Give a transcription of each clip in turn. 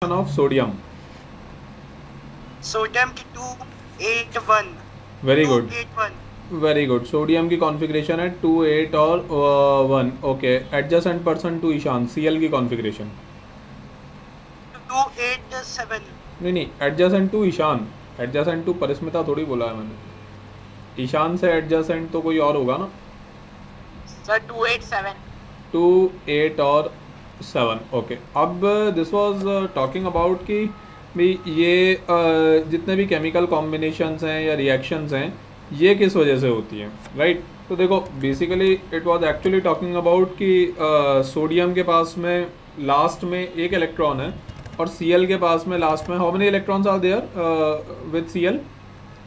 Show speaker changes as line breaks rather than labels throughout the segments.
of sodium?
Sodium की 281
Very good.
281
very good. Sodium की configuration है 2 8 और 1. Okay. Adjacent person to Ishan, CL की कॉन्फ़िगरेशन.
287
नहीं नहीं, adjacent to Ishan. Adjacent to Parismita थोड़ी बोला है मैंने. ईशान से एडजेसेंट तो कोई और होगा ना.
सर 287
2 8 और 7. ओके. अब दिस वाज टॉकिंग अबाउट कि भी ये जितने भी केमिकल कॉम्बिनेशंस हैं या रिएक्शंस हैं ये किस वजह से होती हैं, राइट. तो देखो basically it was actually talking about कि सोडियम के पास में लास्ट में एक इलेक्ट्रॉन है और सीएल के पास में लास्ट में how many electrons are there with CL?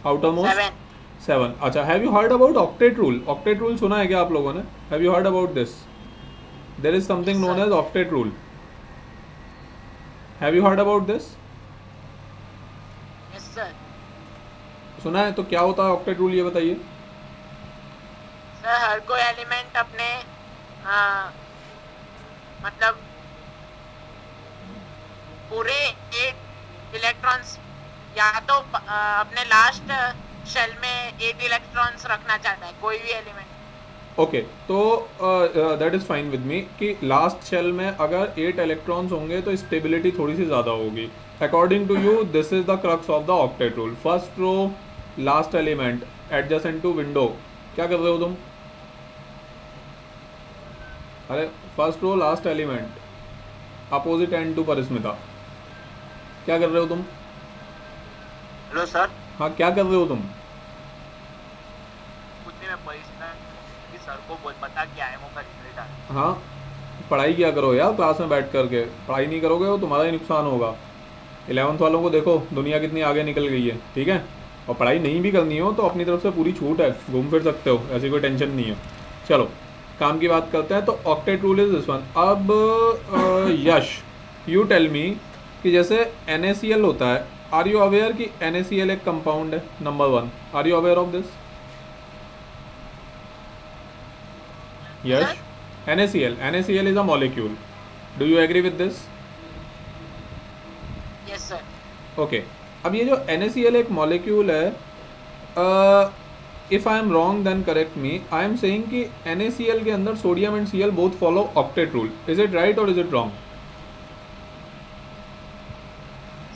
Outermost 7. अच्छा, have you heard about octet rule? Octet rule सुना है क्या आप लोगों ने? Have you heard about this? There is something known as octet rule. Have you heard about this?
Yes sir.
सुना है. तो क्या होता है ऑक्टेट रूल, ये बताइए.
सर हर कोई एलिमेंट अपने मतलब पूरे 8 इलेक्ट्रॉन्स या तो अपने लास्ट शेल में 8 इलेक्ट्रॉन्स रखना चाहता है कोई भी एलिमेंट.
ओके. तो that is fine with me कि लास्ट शेल में अगर 8 इलेक्ट्रॉन्स होंगे तो स्टेबिलिटी थोड़ी सी ज़्यादा होगी. According to you this is the crux of the octet rule. First row last element adjacent to window. क्या कर रहे हो तुम? अरे first row last element opposite end to Parismita. क्या कर रहे हो तुम?
Hello sir.
हाँ, क्या कर रहे हो तुम?
कुछ नहीं, मैं परिस्मिता की सर को बहुत पता क्या है वो का रिजल्ट आ.
हाँ, पढ़ाई किया करो यार क्लास में बैठ करके. पढ़ाई नहीं करोगे तो तुम्हारा ही नुकसान होगा. 11th वालों को देखो दुनिया कितनी आगे निकल गई है, ठीक है. और पढ़ाई नहीं भी करनी हो तो अपनी तरफ से पूरी छूट है, घूम फिर सकते हो, ऐसी कोई टेंशन नहीं है. चलो काम की बात करते हैं. तो octet rule is this one. अब यश यू टेल मी कि जैसे NaCl होता है, आर यू अवेयर कि NaCl एक कंपाउंड है? Number 1, are you aware of this? Yash, NaCl is a molecule. Do you agree with this?
Yes sir.
Okay. अब ये जो NaCl एक मॉलिक्यूल है, if I am wrong then correct me. I am saying कि NaCl के अंदर sodium and Cl both follow octet rule. Is it right और is it wrong?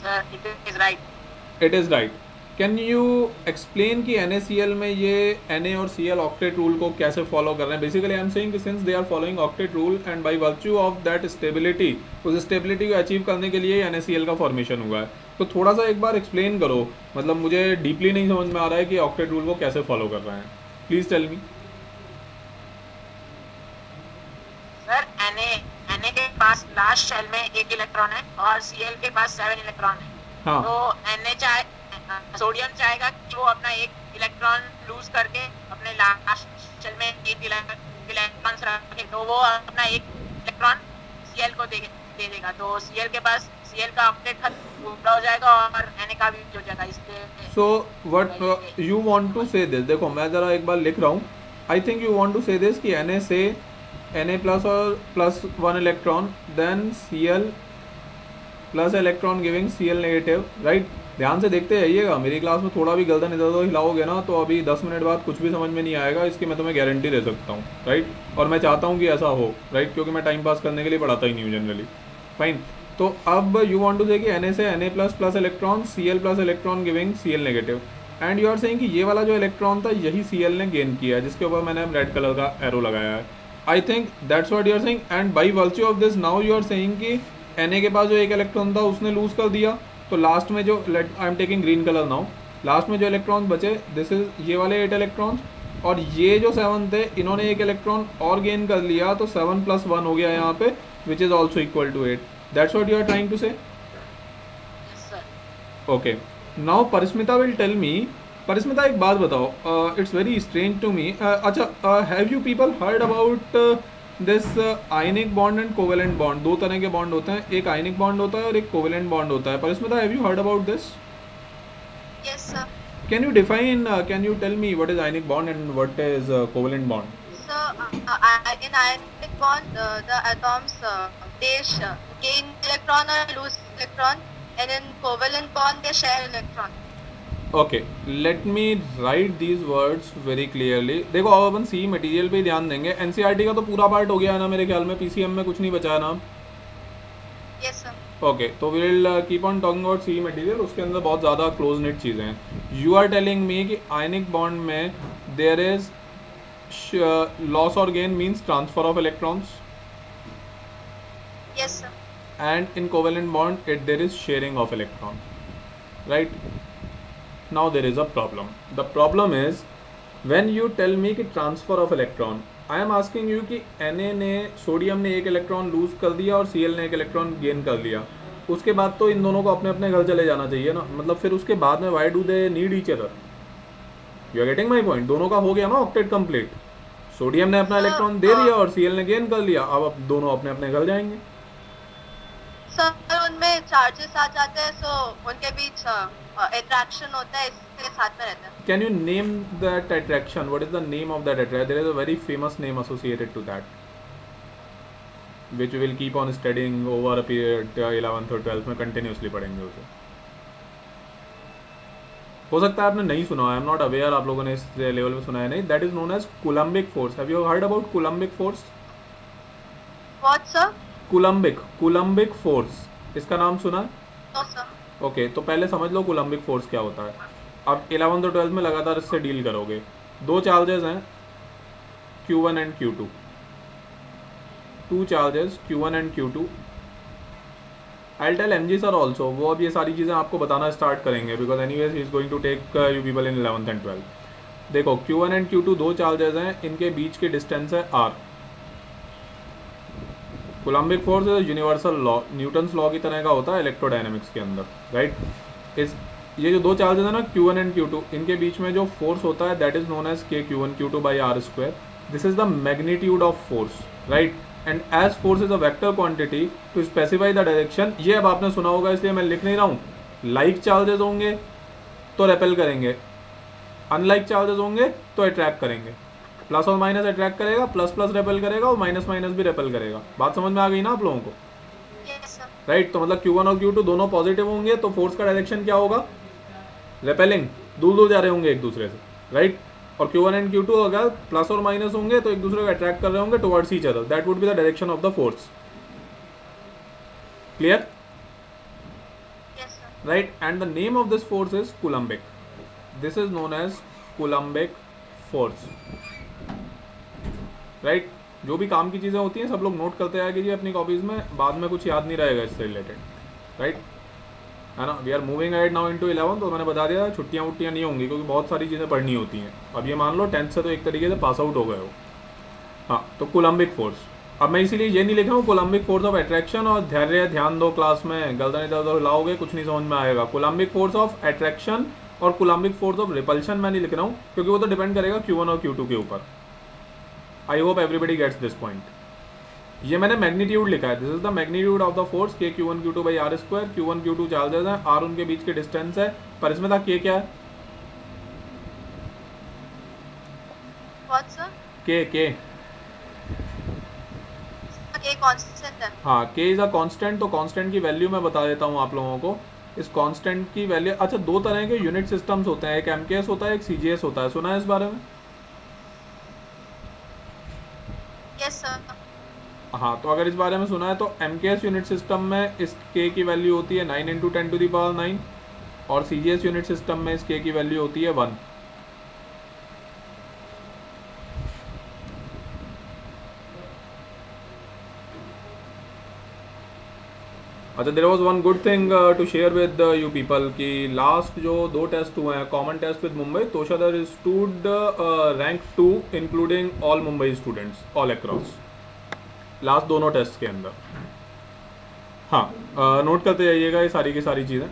Sir it is right.
It is right. Can you explain कि NaCl में ये Na और Cl octet rule को कैसे फॉलो कर रहे हैं? बेसिकली आई एम सेइंग कि since they are following octet rule and by virtue of that stability, उस स्टेबिलिटी को अचीव करने के लिए NaCl का फॉर्मेशन हुआ है. तो थोड़ा सा एक बार एक्सप्लेन करो. मतलब मुझे डीपली नहीं समझ में आ रहा है कि ऑक्टेट रूल को कैसे फॉलो कर रहे हैं. Please tell me.
Sir Na के पास लास्ट शेल में 1 इलेक्ट्रॉन है और Cl के पास 7 इलेक्ट्रॉन है.
हाँ.
तो सोडियम चाहेगा कि वो अपना 1 इलेक्ट्रॉन लूज करके अपने लास्ट शेल में 8 इलेक्ट्रॉन्स रखे, तो वो अपना 1 इलेक्ट्रॉन Cl को दे देगा. तो Cl के पास Cl का ऑक्टेट खत्म पूरा हो जाएगा और Na का भी हो जाएगा. इसलिए
so what you want to say this, देखो मैं ज़रा एक बार लिख रहा हूँ. I think you want to say this कि Na से Na प्लस और plus 1 electron, then Cl plus electron giving Cl negative, right. ध्यान से देखते जाइएगा. मेरी क्लास में थोड़ा भी गर्दन इधर उधर हिलाओगे ना तो अभी 10 मिनट बाद कुछ भी समझ में नहीं आएगा, इसकी मैं तुम्हें गारंटी दे सकता हूँ, राइट. और मैं चाहता हूँ कि ऐसा हो, राइट, क्योंकि मैं टाइम पास करने के लिए पढ़ाता ही नहीं हूँ जनरली. फाइन. तो अब यू वांट टू से कि Na से Na plus plus electron, Cl plus electron giving Cl negative, and you are saying कि ये वाला जो इलेक्ट्रॉन था यही Cl ने गेन किया है, जिसके ऊपर मैंने रेड कलर का एरो लगाया है. I think that's what you are saying. And by virtue of this now you are saying कि Na के पास जो 1 इलेक्ट्रॉन था उसने लूज कर दिया, तो लास्ट में जो I am taking green colour now, last में जो इलेक्ट्रॉन्स बचे दिस इज ये वाले 8 इलेक्ट्रॉन्स, और ये जो 7 थे इन्होंने 1 इलेक्ट्रॉन और गेन कर लिया, तो 7 प्लस 1 हो गया यहाँ पे, which is also equal to 8. That's what you are trying to say. Okay. Now Parismita will tell me. Parismita एक बात बताओ, it's very strange to me. अच्छा, have you people heard about this ionic bond and covalent bond? 2 तरह के bond होते हैं, एक ionic bond होता है और एक कोवेलेंट बॉन्ड होता है. Parismita, have you heard about this?
Yes, sir.
Can you define, can you tell me what is ionic bond and what is covalent bond?
So, in ionic bond, the atoms dash gain electron or lose electron, and in covalent bond they share electron.
Okay, let me right these words very clearly. देखो अब अपन सी material पे ही ध्यान देंगे. NCERT का तो पूरा part हो गया है ना मेरे ख्याल में, पीसीएम में कुछ नहीं बचा है ना.
Yes sir.
ओके, तो we will keep on talking about C material. उसके अंदर बहुत ज़्यादा क्लोज नेट चीज़ें हैं. यू आर टेलिंग मी कि आयनिक बॉन्ड में देयर इज लॉस और gain means transfer of electrons,
Yes sir.
and in covalent bond there is sharing of electron, right? Now there is a problem. The problem is when you tell me कि transfer of electron, I am asking you कि Na ने sodium ने एक electron lose कर दिया और Cl ने एक इलेक्ट्रॉन गेन कर लिया. उसके बाद तो इन दोनों को अपने अपने घर चले जाना चाहिए ना. मतलब फिर उसके बाद में why do they need each other? You are getting my point? दोनों का हो गया ना ऑक्टेट कंप्लीट. सोडियम ने अपना इलेक्ट्रॉन दे दिया और Cl ने गेन कर लिया. अब दोनों अपने अपने घर जाएंगे.
सर उनमें चार्जेस आ जाते हैं, सो उनके बीच अट्रैक्शन होता है, इसके साथ में रहता है.
Can you name that attraction? What is the name of that attraction? There is a very famous name associated to that, which we will keep on studying over a period 11th or 12th में continuously पढ़ेंगे उसे. हो सकता है आपने नहीं सुना. I am not aware आप लोगों ने इस लेवल पे सुना है नहीं. That is known as coulombic force. Have you heard about coulombic force?
What sir?
Coulombic force, इसका नाम सुना है?
No sir.
ओके, तो पहले समझ लो कूलम्बिक फोर्स क्या होता है. अब 11th और 12th में लगातार इससे डील करोगे. दो चार्जेस हैं Q1 and Q2. Two charges Q1 and Q2. I tell MG sir also. वो अब ये सारी चीज़ें आपको बताना स्टार्ट करेंगे because anyways he is going to take you people in 11th and 12th. देखो Q1 एंड Q2 दो चार्जेस हैं, इनके बीच की डिस्टेंस है R. Coulombic force universal law, Newton's law की तरह का होता है इलेक्ट्रोडायनेमिक्स के अंदर, राइट? ये जो दो चार्जेस है ना Q1 एंड Q2, इनके बीच में जो फोर्स होता है that is known as KQ1 Q2 by R square. This is the magnitude of force, right? And as force is a vector quantity to specify the direction. ये अब आपने सुना होगा इसलिए मैं लिख नहीं रहा हूँ. लाइक चार्जेस होंगे तो रेपेल करेंगे, अनलाइक चार्जेस होंगे तो अट्रैक्ट करेंगे. प्लस और माइनस अट्रैक्ट करेगा, प्लस प्लस रेपेल करेगा और माइनस माइनस भी रेपेल करेगा. बात समझ में आ गई ना आप लोगों को?
Yes sir.
राइट, तो मतलब Q1 और Q2 दोनों पॉजिटिव होंगे तो फोर्स का डायरेक्शन क्या होगा? रेपेलिंग, दूर दूर जा रहे होंगे एक दूसरे से, राइट? और Q1 एंड Q2 अगर प्लस और माइनस होंगे तो एक दूसरे को अट्रैक्ट कर रहे होंगे towards each other. That would be the direction of the force. Clear?
Yes sir.
Right, and the name of this force is coulombic. This is known as coulombic force, right? जो भी काम की चीज़ें होती हैं सब लोग नोट करते आए कीजिए अपनी कॉपीज़ में, बाद में कुछ याद नहीं रहेगा इससे रिलेटेड, राइट? है ना? We are moving ahead now into 11. तो मैंने बता दिया छुट्टियाँ वुट्टियाँ नहीं होंगी क्योंकि बहुत सारी चीज़ें पढ़नी होती हैं. अब ये मान लो 10th से तो एक तरीके से पास आउट हो गए हो. हाँ, तो कूलम्बिक फोर्स. अब मैं इसीलिए ये नहीं लिखा हूँ कूलम्बिक फोर्स ऑफ अट्रैक्शन, और ध्यान दो क्लास में, गर्दन इधर उधर हिलाओगे कुछ नहीं समझ में आएगा. कूलम्बिक फोर्स ऑफ अट्रैक्शन और कूलम्बिक फोर्स ऑफ रिपल्शन मैं नहीं लिख रहा हूँ क्योंकि वो तो डिपेंड करेगा Q1 और Q2 के ऊपर. I hope everybody gets this point. ये मैंने मैग्नीट्यूड लिखा है. This is the magnitude of the force KQ1 Q2 by R square. Q1 Q2 charges हैं, R उनके बीच के डिस्टेंस है, पर इसमें था K क्या है?
What sir?
K
K constant है.
हाँ, K इज अ कांस्टेंट. तो कांस्टेंट की वैल्यू मैं बता देता हूँ आप लोगों को. इस कांस्टेंट की वैल्यू, अच्छा दो तरह के यूनिट सिस्टम्स होते हैं, एक MKS होता है, एक CGS होता है. सुना है इस बारे में?
Yes sir.
हाँ, तो अगर इस बारे में सुना है तो MKS यूनिट सिस्टम में इस K की वैल्यू होती है 9 × 10⁻⁹ और CGS यूनिट सिस्टम में इस K की वैल्यू होती है 1. अच्छा, there was one good thing to share with you people कि लास्ट जो दो टेस्ट हुए हैं, कॉमन टेस्ट विद मुंबई, तोशादर stood rank 2 including all Mumbai students all across. Last दोनों टेस्ट के अंदर. हाँ, नोट करते जाइएगा ये सारी की सारी चीज़ें.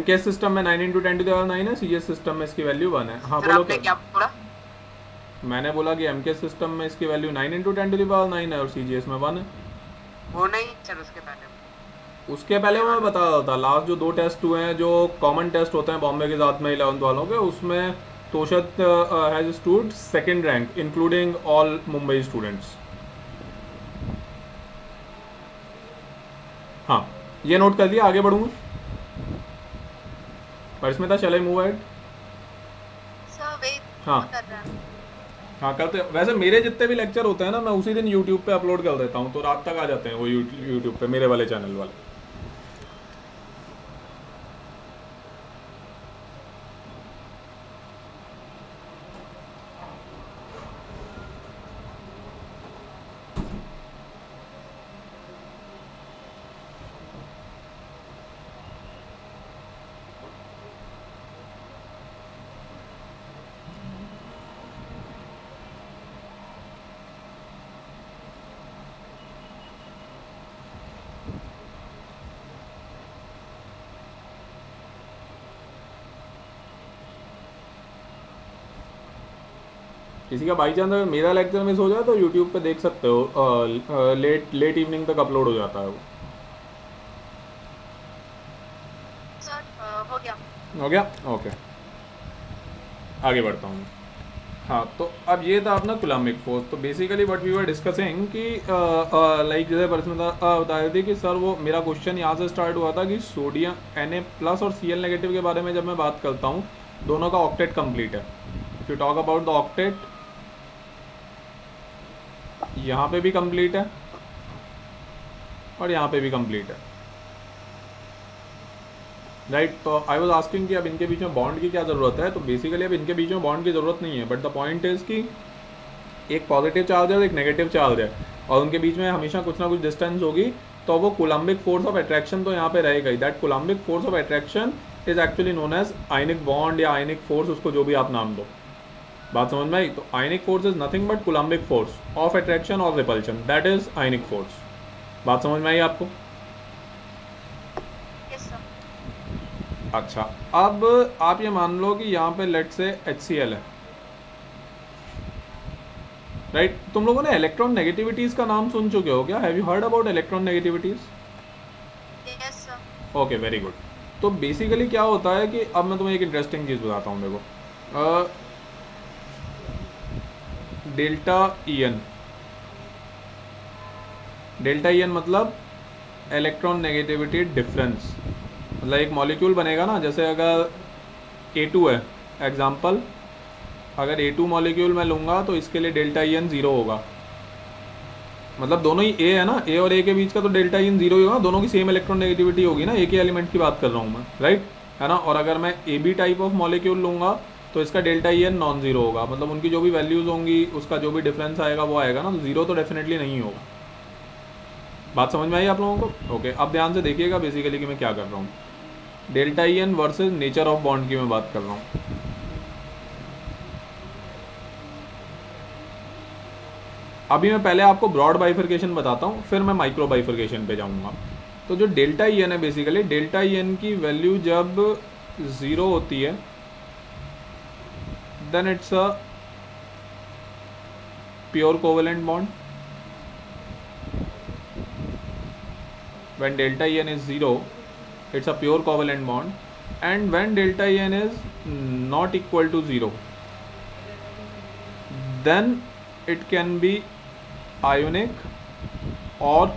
MKS सिस्टम में 9 × 10⁻⁹ है, CGS सिस्टम में इसकी वैल्यू 1 है. हाँ बोलो.
क्या बोला?
मैंने बोला कि MKS सिस्टम में इसकी वैल्यू 9 × 10⁻⁹ है और CGS में 1 है.
वो नहीं सर, उसके पहले
मैं बता रहा था लास्ट जो दो टेस्ट हुए हैं जो कॉमन टेस्ट होते हैं बॉम्बे के साथ में 11th वालों के, उसमें तोशत has stood second rank including all Mumbai students. हाँ, ये नोट कर लिया. आगे बढ़ूँ Parismita, shall I move ahead?
Sir wait
हाँ.
कर रहा है.
हाँ करते. वैसे मेरे जितने भी लेक्चर होते हैं ना, मैं उसी दिन यूट्यूब पे अपलोड कर देता हूँ, तो रात तक आ जाते हैं वो यूट्यूब पे, मेरे वाले चैनल वाले. किसी का बाई चांस अगर मेरा लेक्चर मिस हो जाए तो यूट्यूब पे देख सकते हो. लेट इवनिंग तक अपलोड हो जाता है वो.
सर हो गया.
हो गया. ओके, आगे बढ़ता हूँ. हाँ, तो अब ये था अपना कुलाम्बिक फोर्स. तो basically what we were discussing कि लाइक जैसे परिस्मिता बता रही थी कि सर वो मेरा क्वेश्चन यहाँ से स्टार्ट हुआ था कि सोडियम Na+ और Cl नेगेटिव के बारे में जब मैं बात करता हूँ, दोनों का ऑक्टेट कंप्लीट है. If you talk about the octet, यहाँ पे भी कंप्लीट है और यहाँ पे भी कंप्लीट है, राइट. तो आई वाज आस्किंग कि अब इनके बीच में बॉन्ड की क्या ज़रूरत है. तो बेसिकली अब इनके बीच में बॉन्ड की ज़रूरत नहीं है, बट द पॉइंट इज़ कि एक पॉजिटिव चार्ज है और एक नेगेटिव चार्ज है, और उनके बीच में हमेशा कुछ ना कुछ डिस्टेंस होगी. तो वो कोलम्बिक फोर्स ऑफ अट्रैक्शन तो यहाँ पे रहेगा ही. That coulombic force of attraction is actually known as ionic bond या आयनिक फोर्स, उसको जो भी आप नाम दो. बात समझ में आई? तो ionic force is nothing but coulombic force of attraction और repulsion, that is ionic force. बात समझ में आई आपको?
Yes sir.
अच्छा, अब आप ये मान लो कि यहाँ पे लेट से HCl है, राइट. तुम लोगों ने इलेक्ट्रॉन नेगेटिविटीज का नाम सुन चुके हो क्या? Have you heard about electron negativities?
Yes sir.
Okay, very good. तो बेसिकली क्या होता है कि अब मैं तुम्हें एक इंटरेस्टिंग चीज़ बताता हूँ. देखो, डेल्टा ई एन मतलब इलेक्ट्रॉन नेगेटिविटी डिफरेंस. मतलब एक मॉलिक्यूल बनेगा ना, जैसे अगर A2 है एग्जाम्पल, अगर A2 मॉलिक्यूल मैं लूँगा तो इसके लिए डेल्टा ई एन 0 होगा. मतलब दोनों ही A है ना, A और A के बीच का तो डेल्टा ई एन 0 ही होगा. दोनों की सेम इलेक्ट्रॉन नेगेटिविटी होगी ना, एक ही एलिमेंट की बात कर रहा हूँ मैं, राइट है ना. और अगर मैं AB टाइप ऑफ मॉलिक्यूल लूँगा तो इसका delta E N non zero होगा. मतलब उनकी जो भी वैल्यूज़ होंगी, उसका जो भी डिफरेंस आएगा वो आएगा ना, तो जीरो तो डेफिनेटली नहीं होगा. बात समझ में आई आप लोगों को? ओके, अब ध्यान से देखिएगा बेसिकली कि मैं क्या कर रहा हूँ. Delta E N versus nature of bond की मैं बात कर रहा हूँ. अभी मैं पहले आपको ब्रॉड बाइफर्केशन बताता हूँ, फिर मैं माइक्रो बाइफर्केशन पे जाऊँगा. तो जो डेल्टा ई एन है, बेसिकली डेल्टा ई एन की वैल्यू जब 0 होती है, then it's a pure covalent bond. When delta En is 0, it's a pure covalent bond, and when delta En is not equal to 0, then it can be ionic or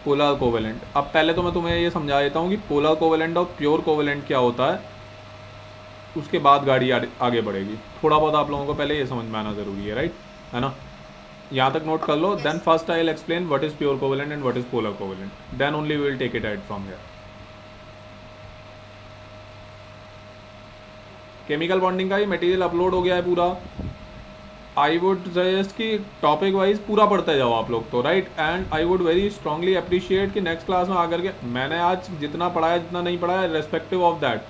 polar covalent. अब पहले तो मैं तुम्हें ये समझा देता हूँ कि पोलर कोवेलेंट और प्योर कोवेलेंट क्या होता है, उसके बाद गाड़ी आगे बढ़ेगी. थोड़ा बहुत आप लोगों को पहले ये समझ में आना ज़रूरी है, राइट है ना. यहाँ तक नोट कर लो. Then first I will explain what is pure covalent and what is polar covalent, then only we will take it at from here. Chemical bonding का ही मटेरियल अपलोड हो गया है पूरा. आई वुड सजेस्ट कि topic wise पूरा पढ़ते जाओ आप लोग तो, right. And I would very strongly appreciate कि नेक्स्ट क्लास में आकर के मैंने आज जितना पढ़ाया जितना नहीं पढ़ाया, रेस्पेक्टिव ऑफ दैट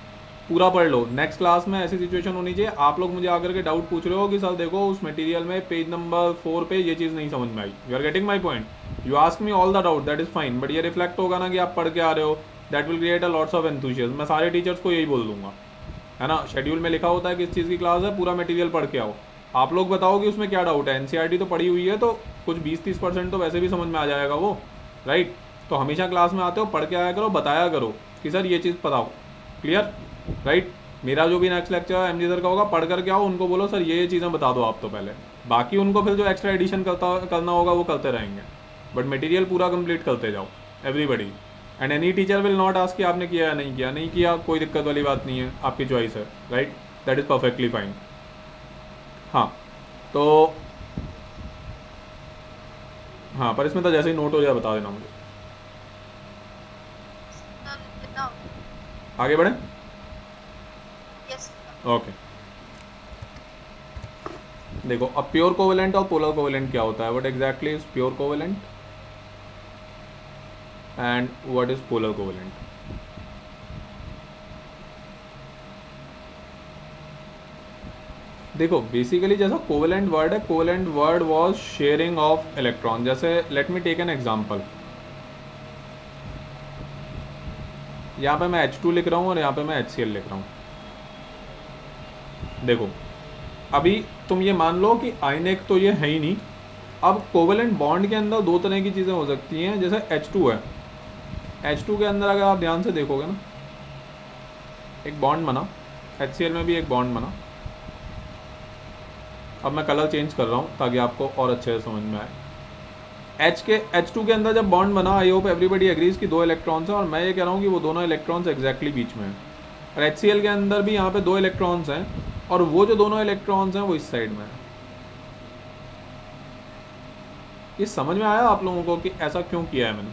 पूरा पढ़ लो. नेक्स्ट क्लास में ऐसी सिचुएशन होनी चाहिए, आप लोग मुझे आकर के डाउट पूछ रहे हो कि सर देखो उस मटेरियल में पेज नंबर 4 पे ये चीज़ नहीं समझ में आई. You are getting my point. You ask me all the doubt, that is fine, but ये रिफ्लेक्ट होगा ना कि आप पढ़ के आ रहे हो. That will create a lots of enthusiasm. मैं सारे टीचर्स को यही बोल दूंगा, है ना. शेड्यूल में लिखा होता है किस चीज़ की क्लास है, पूरा मटेरियल पढ़ के आओ. आप लोग बताओ कि उसमें क्या डाउट है. एनसीईआरटी तो पढ़ी हुई है, तो कुछ 20-30% तो वैसे भी समझ में आ जाएगा वो, राइट. तो हमेशा क्लास में आते हो, पढ़ के आया करो, बताया करो कि सर ये चीज़ बताओ. क्लियर? राइट। मेरा जो भी नेक्स्ट लेक्चर एमजी सर का होगा, पढ़ करके आओ, उनको बोलो सर ये चीज़ें बता दो आप तो पहले, बाकी उनको फिर जो एक्स्ट्रा एडिशन करना होगा वो करते रहेंगे, बट मटेरियल पूरा कंप्लीट करते जाओ everybody. And any teacher will not ask कि आपने किया या नहीं किया, नहीं किया कोई दिक्कत वाली बात नहीं है, आपकी चॉइस है, right, that is perfectly fine. हाँ तो हाँ, पर इसमें तो जैसे ही नोट हो जाए बता देना मुझे।
सर कितना?
आगे बढ़ें।
यस।
ओके देखो, अब प्योर कोवेलेंट और पोलर कोवेलेंट क्या होता है, what exactly is pure covalent and what is polar covalent. देखो बेसिकली जैसा कोवेलेंट वर्ड है, covalent word was sharing of electron. जैसे let me take an example, यहाँ पे मैं H2 लिख रहा हूँ और यहाँ पे मैं HCl लिख रहा हूँ। देखो अभी तुम ये मान लो कि आयनिक तो ये है ही नहीं। अब कोवेलेंट बॉन्ड के अंदर दो तरह की चीज़ें हो सकती हैं, जैसे H2 है, H2 के अंदर अगर आप ध्यान से देखोगे ना, एक बॉन्ड बना, HCl में भी एक बॉन्ड बना। अब मैं कलर चेंज कर रहा हूँ ताकि आपको और अच्छे से समझ में आए। H2 के अंदर जब बॉन्ड बना, आई होप एवरीबडी एग्रीज कि दो इलेक्ट्रॉन्स हैं, और मैं ये कह रहा हूँ कि वो दोनों इलेक्ट्रॉन्स एग्जैक्टली बीच में हैं। और HCl के अंदर भी यहाँ पे दो इलेक्ट्रॉन्स हैं, और वो जो दोनों इलेक्ट्रॉन्स हैं वो इस साइड में है। ये समझ में आया आप लोगों को कि ऐसा क्यों किया है मैंने?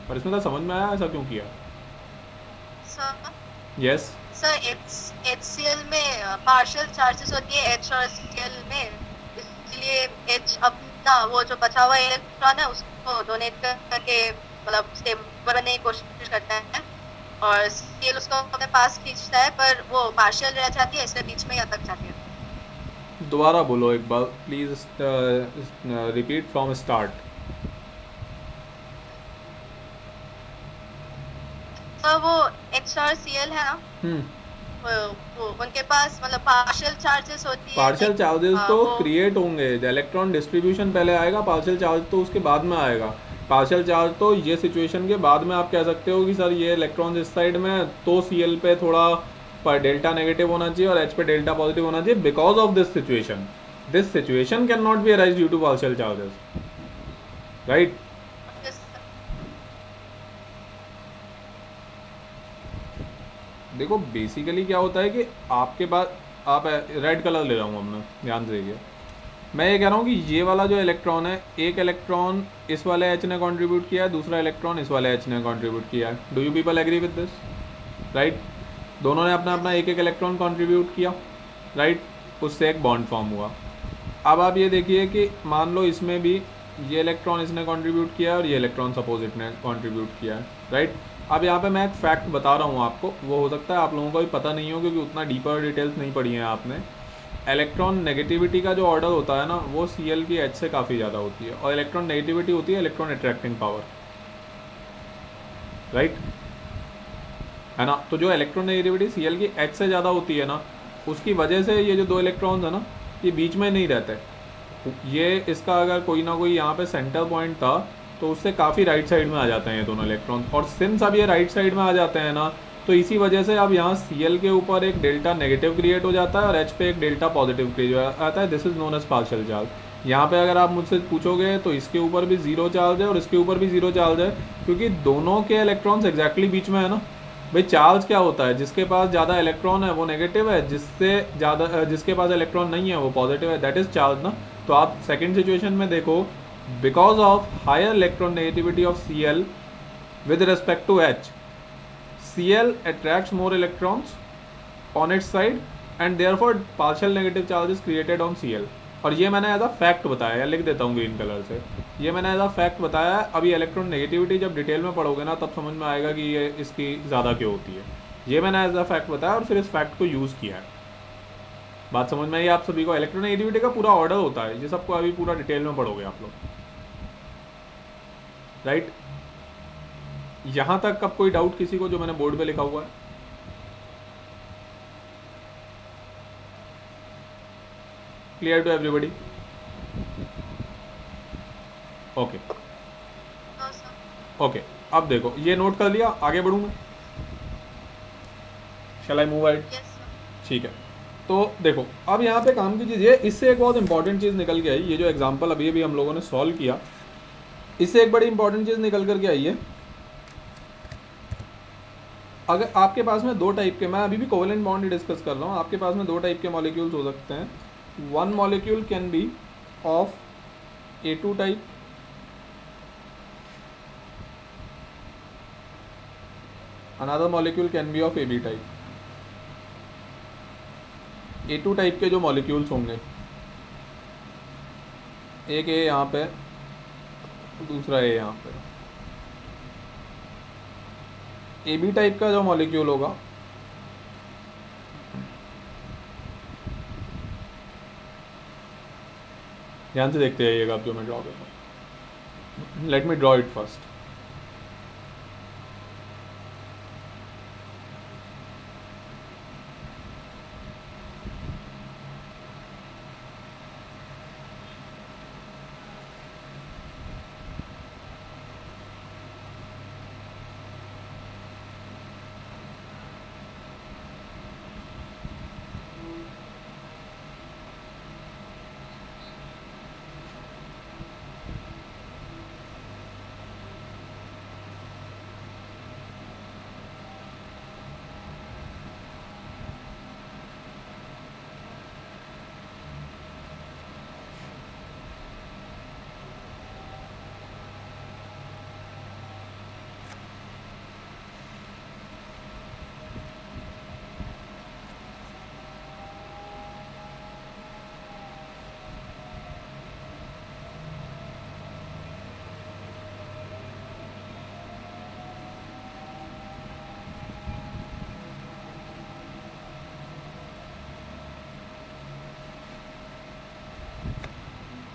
पर इसमें तो समझ में आया ऐसा क्यों किया।
सर
यस
सर HCl में पार्शियल चार्जेस होती है H और Cl में, इसलिए H अपना वो जो बचा हुआ इलेक्ट्रॉन है उसको डोनेट करके मतलब स्टेबल बनने की कोशिश करता है, और Cl उसको अपने पास खींचता है, पर वो पार्शियल रह जाती है, इसलिए बीच में ही अटक जाती है।
दोबारा बोलो एक बार please, repeat from start.
Sir वो H और Cl है ना, वो उनके पास मतलब पार्शियल चार्जेस होती है।
पार्शियल चार्जेस तो
वो
क्रिएट होंगे, इलेक्ट्रॉन डिस्ट्रीब्यूशन पहले आएगा, पार्शियल चार्ज तो उसके बाद में आएगा। पार्शियल चार्ज तो ये सिचुएशन के बाद में आप कह सकते हो कि सर ये इलेक्ट्रॉन इस साइड में है, तो Cl पे थोड़ा पर डेल्टा नेगेटिव होना चाहिए और H पे डेल्टा पॉजिटिव होना चाहिए, because of this situation. This situation can not be arise due to partial charges, right. देखो बेसिकली क्या होता है कि आपके पास, आप रेड कलर ले रहा हूँ अब मैं, ध्यान से देखिए। मैं ये कह रहा हूँ कि ये वाला जो इलेक्ट्रॉन है, एक इलेक्ट्रॉन इस वाले H ने कंट्रीब्यूट किया है, दूसरा इलेक्ट्रॉन इस वाले H ने कंट्रीब्यूट किया है। Do you people agree with this, right. दोनों ने अपना अपना एक एक इलेक्ट्रॉन कंट्रीब्यूट किया, राइट, उससे एक बॉन्ड फॉर्म हुआ। अब आप ये देखिए कि मान लो इसमें भी ये इलेक्ट्रॉन इसने कंट्रीब्यूट किया है और ये इलेक्ट्रॉन अपोजिट ने कंट्रीब्यूट किया है, राइट। अब यहाँ पे मैं एक फैक्ट बता रहा हूँ आपको, वो हो सकता है आप लोगों को भी पता नहीं हो क्योंकि उतना डीपर डिटेल्स नहीं पढ़ी हैं आपने। इलेक्ट्रॉन नेगेटिविटी का जो ऑर्डर होता है ना, वो Cl की H से काफ़ी ज़्यादा होती है, और इलेक्ट्रॉन नेगेटिविटी होती है इलेक्ट्रॉन अट्रैक्टिंग पावर, राइट, है ना। तो जो इलेक्ट्रॉन नेगेटिविटी Cl की H से ज़्यादा होती है ना, उसकी वजह से ये जो दो इलेक्ट्रॉन्स है ना, ये बीच में नहीं रहते। ये इसका अगर कोई ना कोई यहाँ पे सेंटर पॉइंट था तो उससे काफ़ी राइट साइड में आ जाते हैं ये दोनों इलेक्ट्रॉन, और सिंस अब ये राइट साइड में आ जाते हैं ना, तो इसी वजह से अब यहाँ Cl के ऊपर एक डेल्टा नेगेटिव क्रिएट हो जाता है और H पे एक डेल्टा पॉजिटिव क्रिएट हो आता है। This is known as partial charge. यहाँ पे अगर आप मुझसे पूछोगे तो इसके ऊपर भी जीरो चार्ज है और इसके ऊपर भी जीरो चार्ज है, क्योंकि दोनों के इलेक्ट्रॉन्स एग्जैक्टली बीच में है ना। भाई चार्ज क्या होता है, जिसके पास ज़्यादा इलेक्ट्रॉन है वो नेगेटिव है, जिसके पास इलेक्ट्रॉन नहीं है वो पॉजिटिव है, दैट इज चार्ज ना। तो आप सेकेंड सिचुएशन में देखो, because of higher electron negativity of Cl with respect to H, Cl attracts more electrons on its side and therefore partial negative charge is created on Cl। और ये मैंने as a fact बताया है, लिख देता हूँ ग्रीन कलर से, ये मैंने एज अ फैक्ट बताया है। अभी इलेक्ट्रॉन नेगेटिविटी जब डिटेल में पढ़ोगे ना तब समझ में आएगा कि ये इसकी ज़्यादा क्यों होती है। ये मैंने एज अ फैक्ट बताया और फिर इस फैक्ट को यूज़ किया है। बात समझ में आई आप सभी को? इलेक्ट्रॉन नेगेटिविटी का पूरा ऑर्डर होता है, ये सबको अभी पूरा डिटेल में पढ़ोगे आप लोग, राइट। यहां तक अब कोई डाउट किसी को जो मैंने बोर्ड पे लिखा हुआ है? Clear to everybody? Okay okay, अब देखो ये नोट कर लिया, आगे बढ़ूँ मैं? Shall I move ahead?
Yes sir.
ठीक है, तो देखो अब यहाँ पे काम की चीज़ ये, इससे एक बहुत इंपॉर्टेंट चीज़ निकल के आई, ये जो एग्जांपल अभी अभी हम लोगों ने सॉल्व किया, इससे एक बड़ी इंपॉर्टेंट चीज़ निकल करके आई है। अगर आपके पास में दो टाइप के, मैं अभी भी कोवेलेंट बॉन्ड ही डिस्कस कर रहा हूँ, आपके पास में दो टाइप के मॉलिक्यूल्स हो सकते हैं। One molecule can be of A2 type, another molecule can be of AB type. A2 type के जो मॉलिक्यूल्स होंगे, एक A यहाँ पे, दूसरा A यहाँ पे। AB टाइप का जो मॉलिक्यूल होगा, ध्यान से देखते रहिएगा आप जो मैं ड्रॉ कर रहा हूँ। Let me draw it first.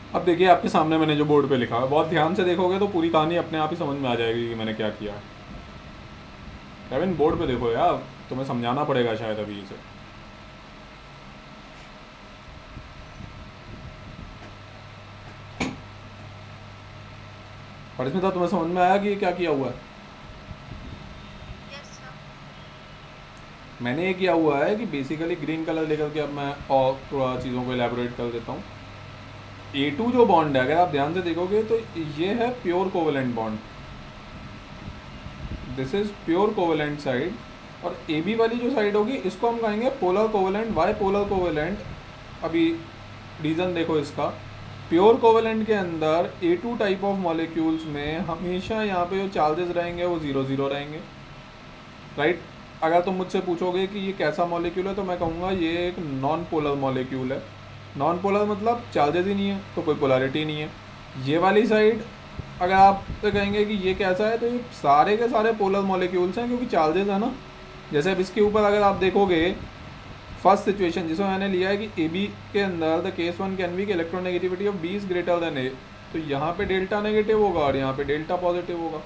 अब देखिए आपके सामने मैंने जो बोर्ड पे लिखा है, बहुत ध्यान से देखोगे तो पूरी कहानी अपने आप ही समझ में आ जाएगी कि मैंने क्या किया है। केविन बोर्ड पे देखो यार, तुम्हें समझाना पड़ेगा शायद अभी इसे। परिस्मिता तुम्हें समझ में आया कि ये क्या किया हुआ है?
Yes sir.
मैंने ये किया हुआ है कि बेसिकली ग्रीन कलर लेकर के, अब मैं और थोड़ा चीज़ों को एलैबोरेट कर देता हूँ। A2 जो बॉन्ड है, अगर आप ध्यान से देखोगे तो ये है pure covalent bond, this is pure covalent side. और AB वाली जो साइड होगी इसको हम कहेंगे polar covalent. Why polar covalent? अभी रीज़न देखो इसका। प्योर कोवेलेंट के अंदर A2 टाइप ऑफ मॉलिक्यूल्स में हमेशा यहाँ पे जो चार्जेस रहेंगे वो 0 रहेंगे, राइट? अगर तुम मुझसे पूछोगे कि ये कैसा मॉलिक्यूल है, तो मैं कहूँगा ये एक नॉन पोलर मॉलिक्यूल है। नॉन पोलर मतलब चार्जेस ही नहीं है, तो कोई पोलैरिटी नहीं है। ये वाली साइड अगर आप तो कहेंगे कि ये कैसा है, तो ये सारे के सारे पोलर मॉलिक्यूल्स हैं, क्योंकि चार्जेस है ना। जैसे अब इसके ऊपर अगर आप देखोगे, फर्स्ट सिचुएशन जिसमें मैंने लिया है कि AB के अंदर the case one can be कि electronegativity of B is greater than A, तो यहाँ पे डेल्टा नेगेटिव होगा और यहाँ पे डेल्टा पॉजिटिव होगा।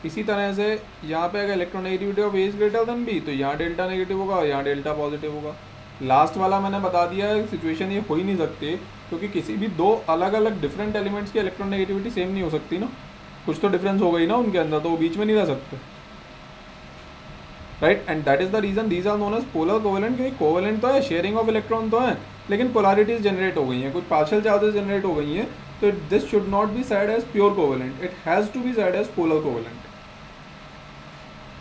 इसी तरह से यहाँ पे अगर electronegativity of A is greater then B, तो यहाँ डेल्टा नेगेटिव होगा और यहाँ डेल्टा पॉजिटिव होगा। लास्ट वाला मैंने बता दिया है, सिचुएशन ये हो ही नहीं सकती, क्योंकि किसी भी दो अलग अलग डिफरेंट एलिमेंट्स की इलेक्ट्रोनेगेटिविटी सेम नहीं हो सकती ना, कुछ तो डिफरेंस हो गई ना उनके अंदर, तो वो बीच में नहीं रह सकते, right? And that is the reason these are known as polar covalent, क्योंकि कोवेलेंट तो है, शेयरिंग ऑफ इलेक्ट्रॉन तो है, लेकिन पोलैरिटीज जनरेट हो गई हैं, कुछ पार्शियल चार्जेस जनरेट हो गई हैं, तो this should not be said as pure covalent, it has to be said as polar covalent.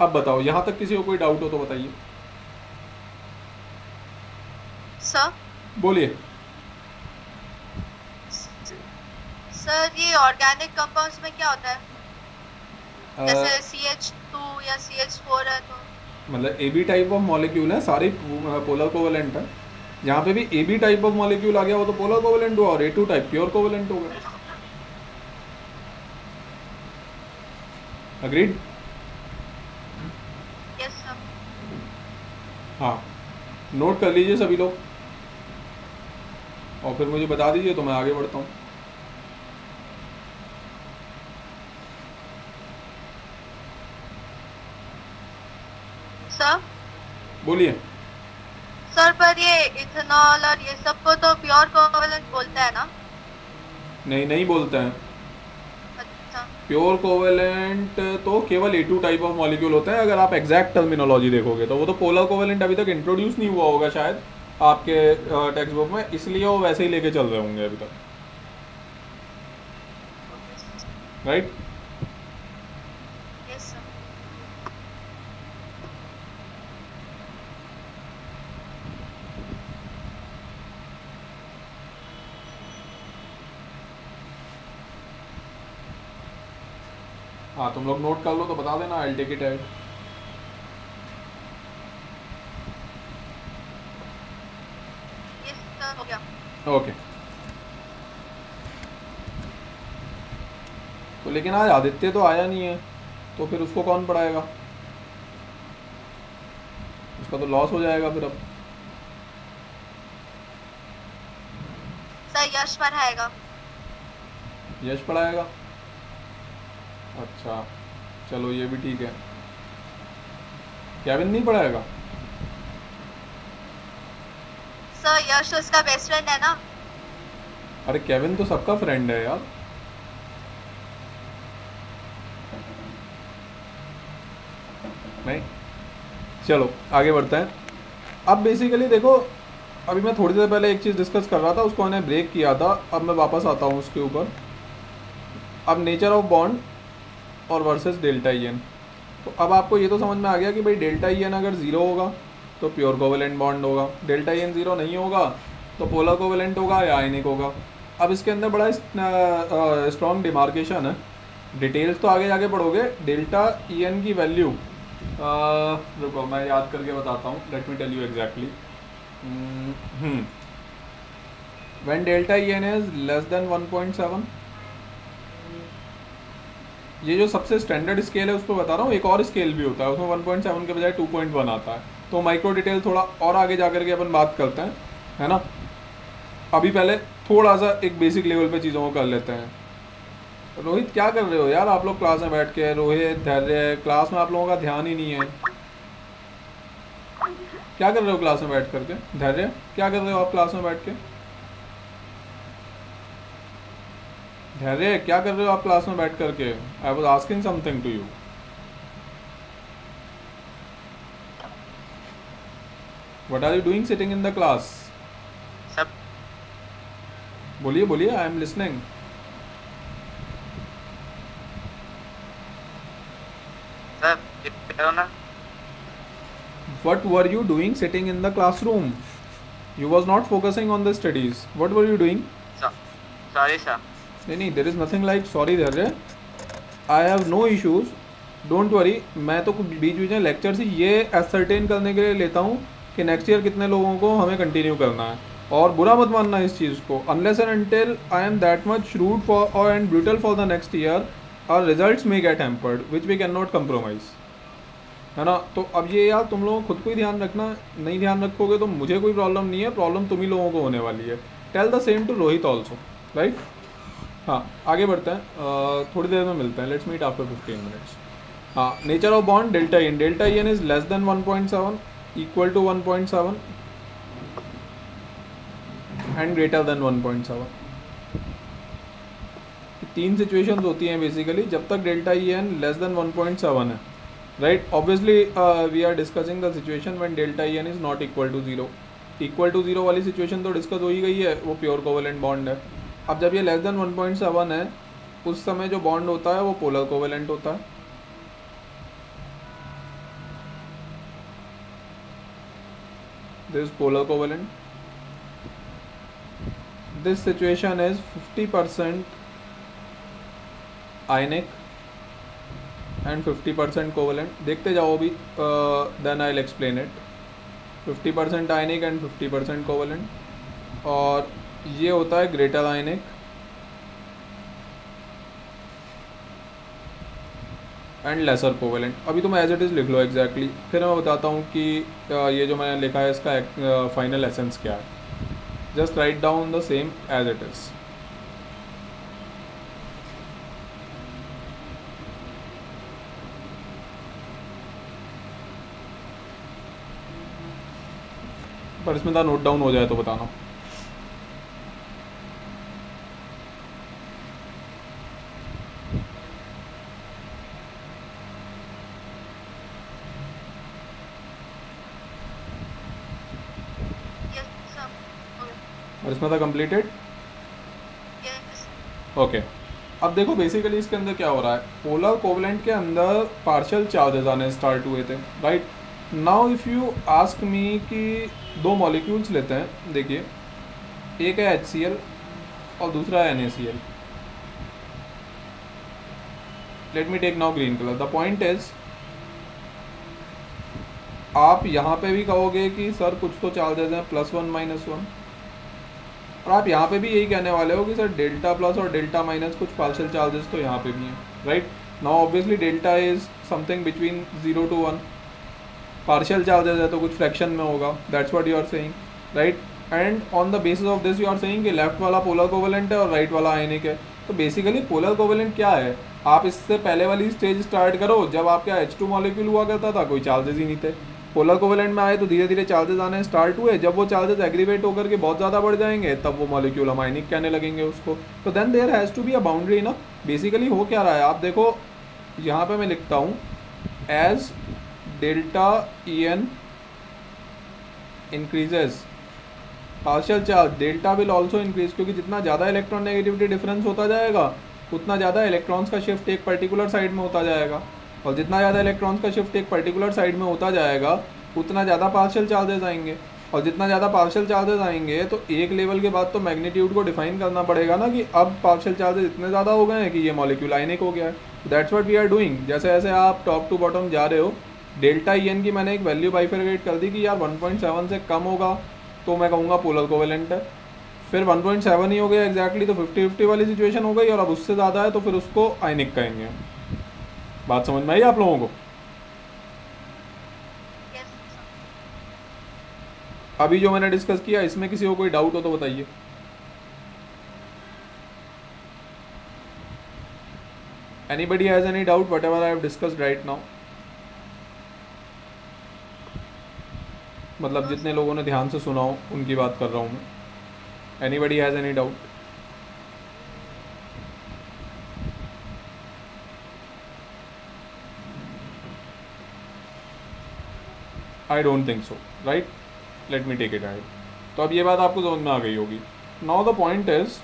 अब बताओ, यहाँ तक किसी को कोई डाउट हो तो बताइए।
सर
बोलिए।
सर ये ऑर्गेनिक कंपाउंड्स में क्या होता है? जैसे CH2 या CH4 है तो
मतलब AB टाइप ऑफ मॉलिक्यूल है, सारे पोलर कोवेलेंट है। यहाँ पे भी AB टाइप ऑफ मॉलिक्यूल आ गया, वो तो पोलर कोवेलेंट हुआ, और A2 टाइप प्योर कोवेलेंट हो गया। अग्रीड?
Yes sir.
हाँ, नोट कर लीजिए सभी लोग, और फिर मुझे बता दीजिए तो मैं आगे बढ़ता हूँ।
सर
बोलिए।
सर पर ये इथेनॉल और ये सबको तो प्योर कोवेलेंट बोलते हैं ना?
नहीं, नहीं बोलते हैं।
अच्छा।
प्योर कोवेलेंट तो केवल A2 टाइप ऑफ मॉलिक्यूल होता है अगर आप एग्जैक्ट टर्मिनोलॉजी देखोगे तो। वो तो पोलर कोवेलेंट अभी तक इंट्रोड्यूस नहीं हुआ होगा शायद आपके टेक्स्ट बुक में, इसलिए वो वैसे ही लेके चल रहे होंगे अभी तक, राइट?
Yes sir.
हाँ तुम लोग नोट कर लो तो बता देना, I take it at.
Yes sir, हो गया।
ओके। तो लेकिन आज आदित्य तो आया नहीं है, तो फिर उसको कौन पढ़ाएगा? उसका तो लॉस हो जाएगा फिर अब।
सर यश पढ़ाएगा।
यश पढ़ाएगा? अच्छा चलो ये भी ठीक है। केविन नहीं पढ़ाएगा?
सर यश उसका बेस्ट फ्रेंड है ना।
अरे केविन तो सबका फ्रेंड है यार। नहीं, चलो आगे बढ़ते हैं। अब बेसिकली देखो, अभी मैं थोड़ी देर पहले एक चीज़ डिस्कस कर रहा था, उसको मैंने ब्रेक किया था, अब मैं वापस आता हूँ उसके ऊपर। अब नेचर ऑफ बॉन्ड और वर्सेस डेल्टा ई एन। तो अब आपको ये तो समझ में आ गया कि भाई डेल्टा ई एन अगर ज़ीरो होगा तो प्योर कोवेलेंट बॉन्ड होगा, डेल्टा ई एन ज़ीरो नहीं होगा तो पोलर कोवेलेंट होगा या आयनिक होगा। अब इसके अंदर बड़ा स्ट्रॉन्ग डिमार्केशन है, डिटेल्स तो आगे जाके पढ़ोगे। डेल्टा ई एन की वैल्यू रुको मैं याद करके बताता हूँ, let me tell you exactly. When delta E N is less than 1.7, ये जो सबसे स्टैंडर्ड स्केल है उसको बता रहा हूँ, एक और स्केल भी होता है उसमें 1.7 के बजाय 2.1 आता है। तो माइक्रो डिटेल थोड़ा और आगे जा करके अपन बात करते हैं, है ना। अभी पहले थोड़ा सा एक बेसिक लेवल पे चीज़ों को कर लेते हैं। रोहित क्या कर रहे हो यार आप लोग क्लास में बैठ के? रोहित, धैर्य, क्लास में आप लोगों का ध्यान ही नहीं है। क्या कर रहे हो क्लास में बैठ करके? धैर्य क्या कर रहे हो आप क्लास में बैठ के? धैर्य क्या कर रहे हो आप क्लास में बैठ करके? I was asking something to you. What are you doing sitting in the class?
सब
बोलिए बोलिए, आई एम लिसनिंग।
सब करो ना।
What were you doing sitting in the classroom? You was not focusing on the studies. What were you doing?
Sorry sir.
नहीं, there is nothing like sorry धैर्य। I have no issues. Don't worry. मैं तो बीच बीच में lecture से ये ascertain करने के लिए लेता हूँ कि नेक्स्ट ईयर कितने लोगों को हमें कंटिन्यू करना है, और बुरा मत मानना इस चीज़ को। Unless and until I am that much rude for or and brutal for the next year, our results may get hampered, which we cannot compromise. है ना। तो अब ये यार तुम लोग खुद को ही ध्यान रखना, नहीं ध्यान रखोगे तो मुझे कोई प्रॉब्लम नहीं है, प्रॉब्लम तुम ही लोगों को होने वाली है। Tell the same to Rohit also, right. हाँ आगे बढ़ते हैं, थोड़ी देर में मिलते हैं। Let's meet after 15 minutes. हाँ, nature of bond delta E N is less than 1.7, equal to 1.7 and greater than 1.7। तीन सिचुएशंस होती हैं बेसिकली जब तक delta E N less than 1.7 है, right. Obviously we are discussing the situation when delta E N is not equal to 0। Equal to 0 वाली situation तो discuss हो ही गई है, वो प्योर कोवेलेंट बॉन्ड है। अब जब ये लेस देन 1.7 है उस समय जो बॉन्ड होता है वो पोलर कोवेलेंट होता है। This polar covalent, this situation is 50% ionic and 50% covalent. देखते जाओ अभी, then I will explain it. 50% ionic and 50% covalent, और ये होता है greater ionic and lesser covalent. अभी तो मैं एज इट इज़ लिख लो एग्जैक्टली, फिर मैं बताता हूँ कि ये जो मैंने लिखा है इसका फाइनल एसेंस क्या है। Just write down the same as it is. पर इसमें था नोट डाउन हो जाए तो बताना। और इसमें था कंप्लीटेड।
Yes.
ओके, अब देखो बेसिकली इसके अंदर क्या हो रहा है, पोलर कोवेलेंट के अंदर पार्शियल चार्जेस आने स्टार्ट हुए थे, right. Now if you ask मी कि दो मॉलिक्यूल्स लेते हैं, देखिए एक है HCl और दूसरा है NaCl। Let me take now green colour. The point is, आप यहाँ पे भी कहोगे कि सर कुछ तो चार्जेस हैं +1 -1, और आप यहाँ पे भी यही कहने वाले हो कि सर डेल्टा प्लस और डेल्टा माइनस कुछ पार्शियल चार्जेस तो यहाँ पे भी हैं, right. Now obviously delta is something between 0 to 1, partial charges है तो कुछ फ्रैक्शन में होगा, that's what you are saying, right. And on the basis of this you are saying कि लेफ्ट वाला पोलर कोवेलेंट है और राइट वाला आयनिक है। तो बेसिकली पोलर कोवेलेंट क्या है, आप इससे पहले वाली स्टेज स्टार्ट करो जब आपका H2 मॉलिक्यूल हुआ करता था, कोई चार्जेस ही नहीं थे। पोलर कोवेलेंट में आए तो धीरे धीरे चार्जेस आने स्टार्ट हुए, जब वो चार्जेस एग्रीवेट होकर के बहुत ज़्यादा बढ़ जाएंगे तब वो मॉलिक्यूल हम आयनिक कहने लगेंगे उसको। तो then there has to be a boundary ना। बेसिकली हो क्या रहा है, आप देखो यहाँ पे मैं लिखता हूँ as delta EN increases partial charge delta will also increase, क्योंकि जितना ज़्यादा इलेक्ट्रॉन नेगेटिविटी डिफरेंस होता जाएगा उतना ज़्यादा इलेक्ट्रॉन्स का शिफ्ट एक पर्टिकुलर साइड में होता जाएगा, और जितना ज़्यादा इलेक्ट्रॉन्स का शिफ्ट एक पर्टिकुलर साइड में होता जाएगा उतना ज़्यादा पार्शियल चार्जेस आएंगे, और जितना ज़्यादा पार्शियल चार्जेस आएंगे तो एक लेवल के बाद तो मैग्नीट्यूड को डिफाइन करना पड़ेगा ना कि अब पार्शियल चार्जेस इतने ज़्यादा हो गए हैं कि ये मॉलिक्यूल आयनिक हो गया है। That's what we are doing. जैसे जैसे आप टॉप टू बॉटम जा रहे हो, डेल्टा EN की मैंने एक वैल्यू बाइफरकेट कर दी कि यार 1.7 से कम होगा तो मैं कहूँगा पोलर कोवेलेंट है, फिर 1.7 ही हो गया एग्जैक्टली तो 50-50 वाली सिचुएशन हो गई, और अब उससे ज़्यादा है तो फिर उसको आयनिक कहेंगे। बात समझ में आई आप लोगों को?
Yes.
अभी जो मैंने डिस्कस किया इसमें किसी को कोई डाउट हो तो बताइए। Anybody has any doubt what ever I have discussed right now? मतलब जितने लोगों ने ध्यान से सुना हो उनकी बात कर रहा हूँ मैं। Anybody has any doubt? I don't think so, right. Let me take it ahead. तो अब ये बात आपको समझ में आ गई होगी। Now the point is,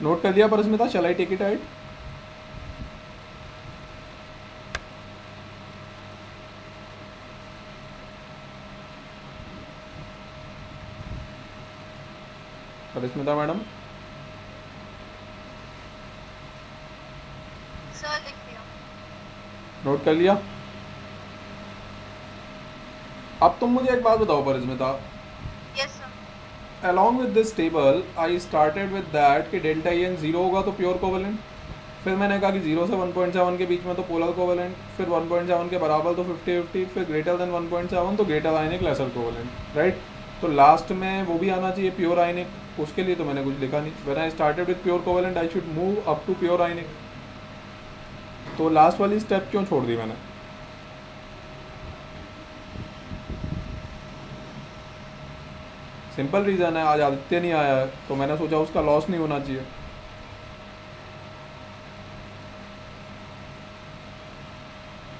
note कर लिया Parismita? Shall I take it ahead? Parismita madam?
Sir लिख दिया।
नोट कर लिया? अब तुम मुझे एक बात बताओ परस्मिता,
Yes sir.
along with this table I started with that कि डेल्टा EN 0 होगा तो प्योर कोवेलेंट, फिर मैंने कहा कि 0 से 1.7 के बीच में तो पोलर कोवेलेंट, फिर 1.7 के बराबर तो 50-50, फिर ग्रेटर देन 1.7 तो ग्रेटर आयनिक लेसर कोवेलेंट, राइट। तो लास्ट में वो भी आना चाहिए प्योर आयनिक, उसके लिए तो मैंने कुछ लिखा नहीं। When I started with pure covalent I should move up to pure ionic. तो लास्ट वाली स्टेप क्यों छोड़ दी मैंने? सिंपल रीज़न है, आज आदित्य नहीं आया है तो मैंने सोचा उसका लॉस नहीं होना चाहिए।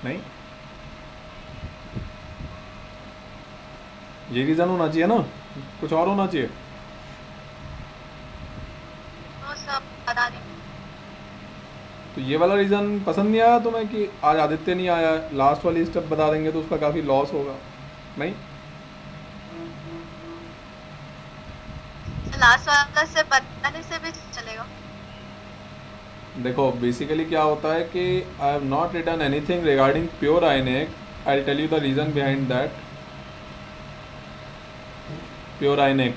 नहीं, ये रीज़न होना चाहिए ना, कुछ और होना चाहिए।
तो सब बता दें।
तो ये वाला रीज़न पसंद नहीं आया तुम्हें कि आज आदित्य नहीं आया, लास्ट वाली स्टेप बता देंगे तो उसका काफ़ी लॉस होगा? नहीं,
लास्ट वाला से बताने से भी चलेगा।
देखो बेसिकली क्या होता है कि I have not written anything regarding pure ionic. I will tell you the reason behind that. Pure ionic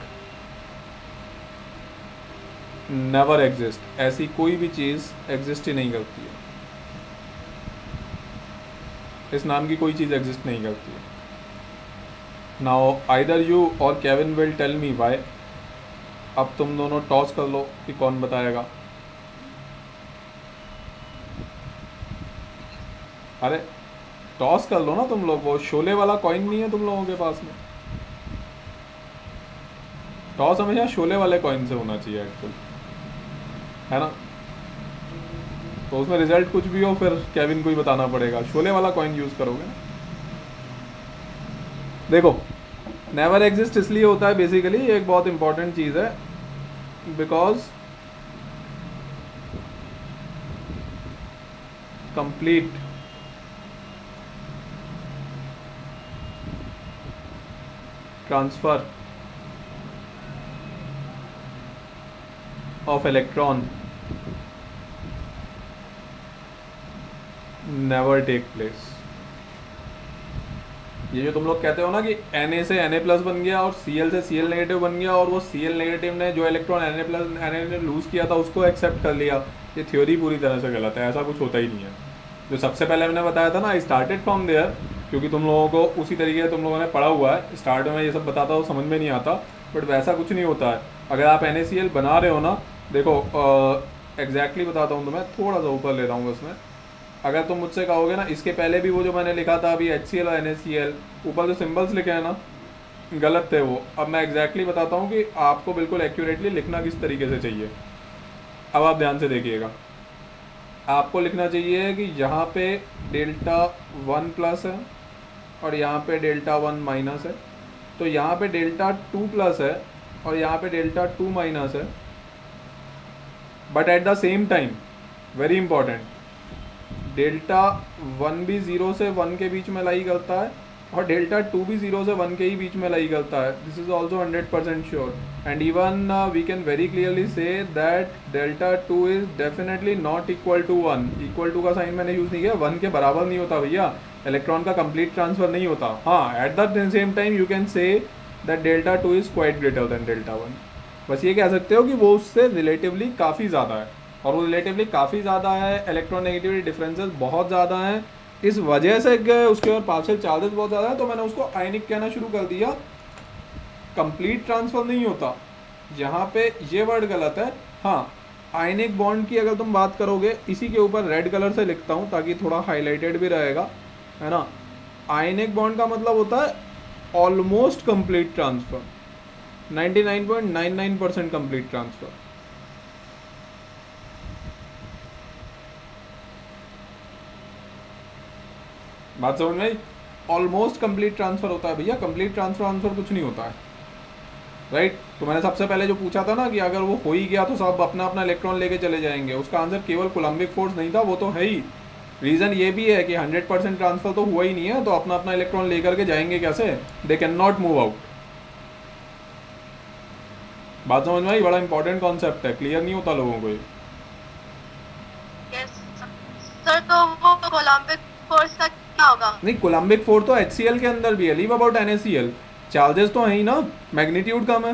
never exist, ऐसी कोई भी चीज़ एग्जिस्ट ही नहीं करती है, इस नाम की कोई चीज़ एग्जिस्ट नहीं करती है। नाउ आइदर यू और Kevin will tell me why. अब तुम दोनों टॉस कर लो कि कौन बताएगा। अरे टॉस कर लो ना तुम लोग, वो शोले वाला कॉइन नहीं है तुम लोगों के पास में? टॉस हमेशा शोले वाले कॉइन से होना चाहिए एक्चुअल, है ना। तो उसमें रिजल्ट कुछ भी हो फिर केविन को ही बताना पड़ेगा। शोले वाला कॉइन यूज़ करोगे ना। देखो नेवर एग्जिस्ट इसलिए होता है बेसिकली, ये एक बहुत इंपॉर्टेंट चीज़ है, because complete transfer of electron never take place. ये जो तुम लोग कहते हो ना कि Na से Na प्लस बन गया और Cl से Cl नेगेटिव बन गया और वो Cl नेगेटिव ने जो इलेक्ट्रॉन Na प्लस Na ने लूज़ किया था उसको एक्सेप्ट कर लिया, ये थ्योरी पूरी तरह से गलत है, ऐसा कुछ होता ही नहीं है। जो सबसे पहले मैंने बताया था ना, आई स्टार्टेड फ्रॉम देयर, क्योंकि तुम लोगों को उसी तरीके से तुम लोगों ने पढ़ा हुआ है। स्टार्ट में ये सब बताता हूँ समझ में नहीं आता, बट वैसा कुछ नहीं होता है। अगर आप NaCl बना रहे हो ना, देखो एग्जैक्टली बताता हूँ तुम्हें, थोड़ा सा ऊपर ले रहा हूँ उसमें। अगर तुम मुझसे कहोगे ना इसके पहले भी वो जो मैंने लिखा था अभी HCl और NaCl, ऊपर जो सिंबल्स लिखे हैं ना गलत थे वो। अब मैं एग्जैक्टली बताता हूँ कि आपको बिल्कुल एक्यूरेटली लिखना किस तरीके से चाहिए। अब आप ध्यान से देखिएगा, आपको लिखना चाहिए कि यहाँ पे Δ1 प्लस है और यहाँ पे Δ1 माइनस है, तो यहाँ पे Δ2 प्लस है और यहाँ पे Δ2 माइनस है। But at the same time very important, Δ1 भी 0 से 1 के बीच में लाई करता है और Δ2 भी 0 से 1 के ही बीच में लाई करता है। This is also 100% sure and even we can very clearly say that Δ2 is definitely not equal to 1। Equal to का साइन मैंने यूज़ नहीं किया, 1 के बराबर नहीं होता भैया, इलेक्ट्रॉन का कंप्लीट ट्रांसफर नहीं होता। हाँ, at the same time you can say that Δ2 is quite greater than Δ1। बस ये कह सकते हो कि वो उससे रिलेटिवली काफ़ी ज़्यादा है, और वो रिलेटिवली काफ़ी ज़्यादा है, इलेक्ट्रॉन नेगेटिविटी डिफरेंसेस बहुत ज़्यादा हैं, इस वजह से उसके और पार्शियल चार्जेस बहुत ज़्यादा है, तो मैंने उसको आयनिक कहना शुरू कर दिया। कंप्लीट ट्रांसफर नहीं होता, यहाँ पे ये वर्ड गलत है। हाँ, आयनिक बॉन्ड की अगर तुम बात करोगे, इसी के ऊपर रेड कलर से लिखता हूँ ताकि थोड़ा हाईलाइटेड भी रहेगा, है ना। आयनिक बॉन्ड का मतलब होता है almost complete transfer, 99.99% complete transfer. बात समझ में आई? ऑलमोस्ट कंप्लीट ट्रांसफर होता है भैया, कंप्लीट ट्रांसफर आंसर कुछ नहीं होता है, राइट। तो मैंने सबसे पहले जो पूछा था ना कि अगर वो हो ही गया तो सब अपना अपना इलेक्ट्रॉन लेके चले जाएंगे, उसका आंसर केवल कोलम्बिक फोर्स नहीं था, वो तो है ही। रीज़न ये भी है कि 100% ट्रांसफर तो हुआ ही नहीं है, तो अपना अपना इलेक्ट्रॉन लेकर के जाएंगे कैसे? They can not move out. बात समझ में आई? बड़ा इंपॉर्टेंट कॉन्सेप्ट है, क्लियर नहीं होता लोगों को ये।
यस सर, तो वो कोलम्बिक फोर्स का क्या होगा?
नहीं, कोलम्बिक फोर्स तो HCl के अंदर भी है, लीव अबाउट NaCl। चार्जेस तो है ही ना, मैग्नीट्यूड कम है।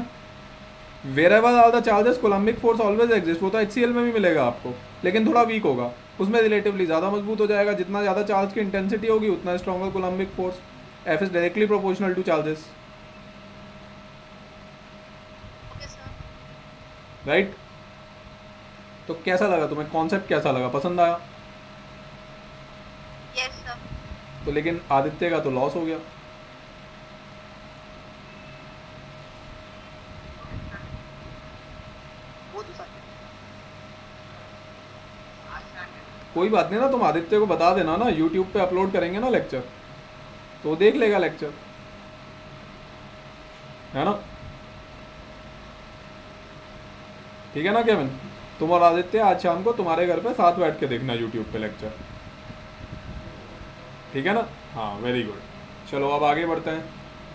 Wherever are the charges coulombic force always exist, वो तो HCl में भी मिलेगा आपको, लेकिन थोड़ा वीक होगा, उसमें रिलेटिवली ज़्यादा मजबूत हो जाएगा। जितना ज़्यादा चार्ज की इंटेंसिटी होगी उतना stronger coulombic force. F is directly proportional two charges, right. तो कैसा लगा तुम्हें कॉन्सेप्ट, कैसा लगा, पसंद आया?
Yes sir.
तो लेकिन आदित्य का तो लॉस हो गया। कोई बात नहीं ना, तुम आदित्य को बता देना ना, यूट्यूब पे अपलोड करेंगे ना लेक्चर, तो देख लेगा लेक्चर, है ना। ठीक है ना केविन, तुम और आदित्य आज शाम को तुम्हारे घर पे साथ बैठ के देखना यूट्यूब पे लेक्चर, ठीक है ना। हाँ, वेरी गुड। चलो अब आगे बढ़ते हैं।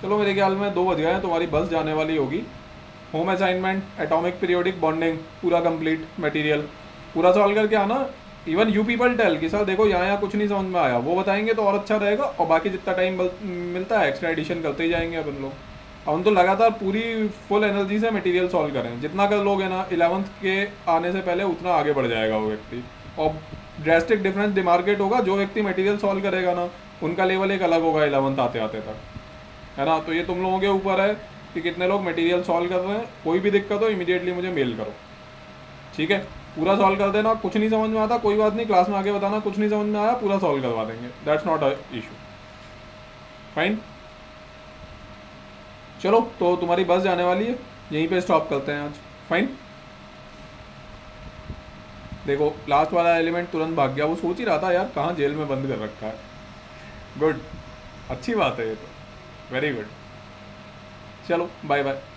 चलो मेरे ख्याल में 2 बज गए हैं, तुम्हारी बस जाने वाली होगी। Home assignment atomic periodic bonding पूरा कंप्लीट, मटेरियल पूरा सॉल्व करके आना। इवन यू पीपल टेल कि सर देखो यहाँ कुछ नहीं समझ में आया, वो बताएंगे तो और अच्छा रहेगा, और बाकी जितना टाइम मिलता है एक्स्ट्रा एडिशन करते ही जाएंगे अपन लोग। अब हम तो लगातार पूरी फुल एनर्जी से मटेरियल सॉल्व करें, जितना कर लोगे ना 11th के आने से पहले उतना आगे बढ़ जाएगा वो व्यक्ति, और ड्रेस्टिक डिफरेंस डिमार्केट होगा। जो व्यक्ति मटेरियल सॉल्व करेगा ना उनका लेवल एक अलग होगा 11th आते आते तक, है ना। तो ये तुम लोगों के ऊपर है कि कितने लोग मटेरियल सॉल्व कर रहे हैं। कोई भी दिक्कत हो इमीडिएटली मुझे मेल करो, ठीक है। पूरा सॉल्व कर देना, कुछ नहीं समझ में आता कोई बात नहीं, क्लास में आके बताना कुछ नहीं समझ में आया, पूरा सॉल्व करवा देंगे, that's not a issue, fine. चलो तो तुम्हारी बस जाने वाली है, यहीं पे स्टॉप करते हैं आज, फाइन। देखो लास्ट वाला एलिमेंट तुरंत भाग गया, वो सोच ही रहा था यार कहाँ जेल में बंद कर रखा है। गुड, अच्छी बात है ये तो, वेरी गुड, चलो बाय बाय।